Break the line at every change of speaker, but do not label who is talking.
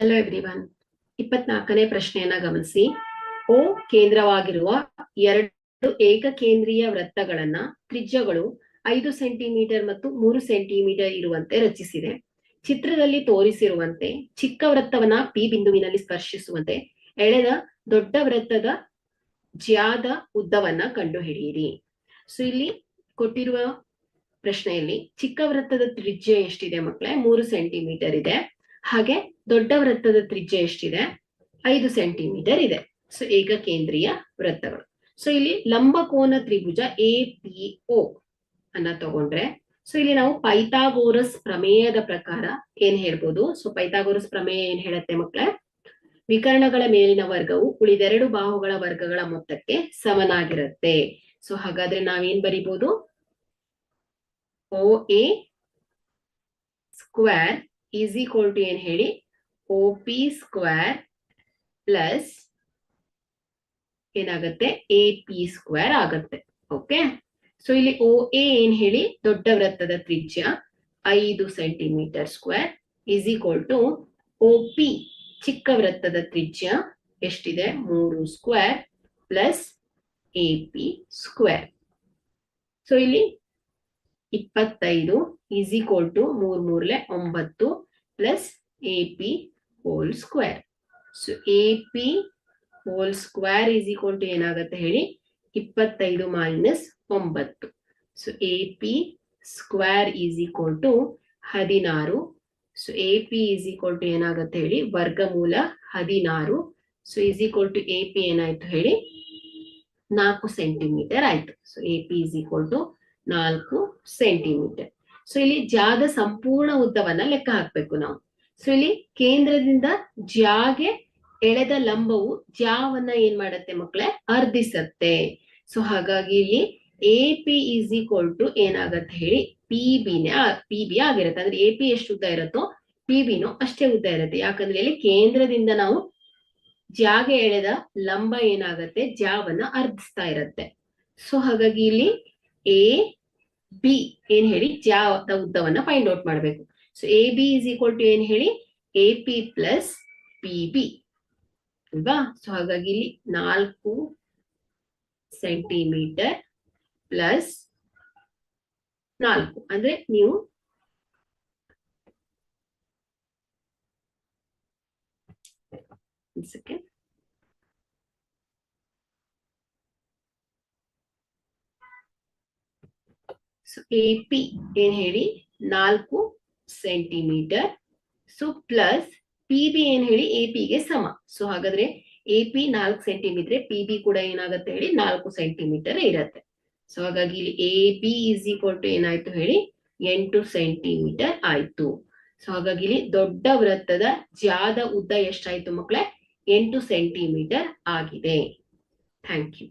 Hello everyone. 24ನೇ ಪ್ರಶ್ನೆಯನ್ನ ಗಮನಿಸಿ. ಓ ಕೇಂದ್ರವಾಗಿರುವ ಎರಡು ಏಕಕೇಂದ್ರೀಯ ವೃತ್ತಗಳನ್ನ ತ್ರಿಜ್ಯಗಳು 5 ಸೆಂಟಿಮೀಟರ್ ಮತ್ತು 3 ಸೆಂಟಿಮೀಟರ್ ಇರುವಂತೆ ರಚಿಸಿದೆ. ಚಿತ್ರದಲ್ಲಿ ತೋರಿಸಿರುವಂತೆ ಚಿಕ್ಕ ವೃತ್ತವನ್ನ ಪಿ ಬಿಂದುವಿನಲ್ಲಿ ಸ್ಪರ್ಶಿಸುವಂತೆ ಎಳೆದ ದೊಡ್ಡ ವೃತ್ತದ ಜ್ಯಾದ ಉದ್ದವನ್ನ ಕಂಡುಹಿಡಿಯಿರಿ. ಸೊ ಇಲ್ಲಿ ಕೊಟ್ಟಿರುವ ಪ್ರಶ್ನೆಯಲ್ಲಿ ಚಿಕ್ಕ ವೃತ್ತದ ತ್ರಿಜ್ಯ ಎಷ್ಟಿದೆ ಮಕ್ಕಳೇ? 3 ಸೆಂಟಿಮೀಟರ್ ಇದೆ. ಹಾಗೆ ದೊಡ್ಡ ವೃತ್ತದ ತ್ರಿಜ್ಯ ಎಷ್ಟಿದೆ? 5 ಸೆಂಟಿಮೀಟರ್ ಇದೆ. ಸೊ ಏಕಕೇಂದ್ರೀಯ ವೃತ್ತಗಳು. ಸೊ ಇಲ್ಲಿ ಲಂಬಕೋನ ತ್ರಿಭುಜ APO ಅನ್ನ ತಗೊಂಡ್ರೆ, ಸೊ ಇಲ್ಲಿ ನಾವು ಪೈಥಾಗೋರಸ್ ಪ್ರಮೇಯದ ಪ್ರಕಾರ ಏನ್ ಹೇಳ್ಬೋದು? ಸೊ ಪೈಥಾಗೋರಸ್ ಪ್ರಮೇಯ ಏನ್ ಹೇಳುತ್ತೆ ಮಕ್ಕಳೇ? ವಿಕರ್ಣಗಳ ಮೇಲಿನ ವರ್ಗವು ಉಳಿದೆರಡು ಬಾಹುಗಳ ವರ್ಗಗಳ ಮೊತ್ತಕ್ಕೆ ಸಮನಾಗಿರುತ್ತೆ. ಸೊ ಹಾಗಾದ್ರೆ ನಾವೇನ್ ಬರಿಬಹುದು? OA square is equal to ಏನ್ ಹೇಳಿ? OP ಸ್ಕ್ವೇರ್ ಪ್ಲಸ್ ಏನಾಗುತ್ತೆ? AP ಸ್ಕ್ವೇರ್ ಆಗುತ್ತೆ. ಓಕೆ. ಸೊ ಇಲ್ಲಿ OA ಏನ್ ಹೇಳಿ? ದೊಡ್ಡ ವೃತ್ತದ ತ್ರಿಜ್ಯ 5 centimetre square is equal to OP ಚಿಕ್ಕ ವೃತ್ತದ ತ್ರಿಜ್ಯ ಎಷ್ಟಿದೆ? 3 square plus AP square. So ಇಲ್ಲಿ 25 is equal to 3 3 9 plus AP whole square. So AP whole square is equal to ಏನಾಗುತ್ತೆ ಹೇಳಿ? 25 minus 9. So AP square is equal to 16. So AP is equal to ಏನಾಗುತ್ತೆ ಹೇಳಿ? ವರ್ಗಮೂಲ 16. So is equal to AP ಏನಾಯ್ತು ಹೇಳಿ? 4 centimetre ಆಯ್ತು. So AP is equal to 4 centimetre. So ಇಲ್ಲಿ ಜಾದ ಸಂಪೂರ್ಣ ಉದ್ದವನ್ನ ಲೆಕ್ಕ ಹಾಕ್ಬೇಕು ನಾವು. ಸೊ ಇಲ್ಲಿ ಕೇಂದ್ರದಿಂದ ಜಾಗೆ ಎಳೆದ ಲಂಬವು ಜಾವನ್ನ ಏನ್ ಮಾಡತ್ತೆ ಮಕ್ಕಳೇ? ಅರ್ಧಿಸತ್ತೆ. ಸೊ ಹಾಗಾಗಿ ಇಲ್ಲಿ AP ಈಸ್ ಈಕ್ವಲ್ ಟು ಏನಾಗತ್ತೆ ಹೇಳಿ? PB ಆಗಿರುತ್ತೆ. ಅಂದ್ರೆ AP ಎಷ್ಟು ಉದ್ದ ಇರುತ್ತೋ PBನೂ ಅಷ್ಟೇ ಉದ್ದ ಇರುತ್ತೆ. ಯಾಕಂದ್ರೆ ಇಲ್ಲಿ ಕೇಂದ್ರದಿಂದ ನಾವು ಜಾಗೆ ಎಳೆದ ಲಂಬ ಏನಾಗತ್ತೆ? ಜಾವನ್ನ ಅರ್ಧಿಸ್ತಾ ಇರತ್ತೆ. ಸೊ ಹಾಗಾಗಿ ಇಲ್ಲಿ AB ಏನ್ ಹೇಳಿ? ಜಾದ ಉದ್ದವನ್ನ ಫೈಂಡ್ ಔಟ್ ಮಾಡ್ಬೇಕು. So AB is equal to ಏನ್ ಹೇಳಿ? AP ಪ್ಲಸ್ PB ಅಲ್ವಾ? ಸೊ ಹಾಗಾಗಿ ಇಲ್ಲಿ 4 ಸೆಂಟಿಮೀಟರ್ ಪ್ಲಸ್ 4 ಅಂದ್ರೆ ನೀವು ಸೆಕೆಂಡ್ ಸೊ AP ಏನ್ ಹೇಳಿ? 4 ಸೆಂಟಿಮೀಟರ್. ಸೊ ಪ್ಲಸ್ PB ಏನ್ ಹೇಳಿ? AP ಗೆ ಸಮ. ಸೊ ಹಾಗಾದ್ರೆ AP 4 ಸೆಂಟಿಮೀಟರ್, PB ಕೂಡ ಏನಾಗುತ್ತೆ ಹೇಳಿ? 4 ಸೆಂಟಿಮೀಟರ್ ಇರತ್ತೆ. ಸೊ ಹಾಗಾಗಿ ಇಲ್ಲಿ AB ಈಸ್ ಈಕ್ವಲ್ ಟು ಏನಾಯ್ತು ಹೇಳಿ? 8 ಸೆಂಟಿಮೀಟರ್ ಆಯ್ತು. ಸೊ ಹಾಗಾಗಿ ಇಲ್ಲಿ ದೊಡ್ಡ ವೃತ್ತದ ಜಾದ ಉದ್ದ ಎಷ್ಟಾಯ್ತು ಮಕ್ಕಳೇ? 8 ಸೆಂಟಿಮೀಟರ್ ಆಗಿದೆ. Thank you.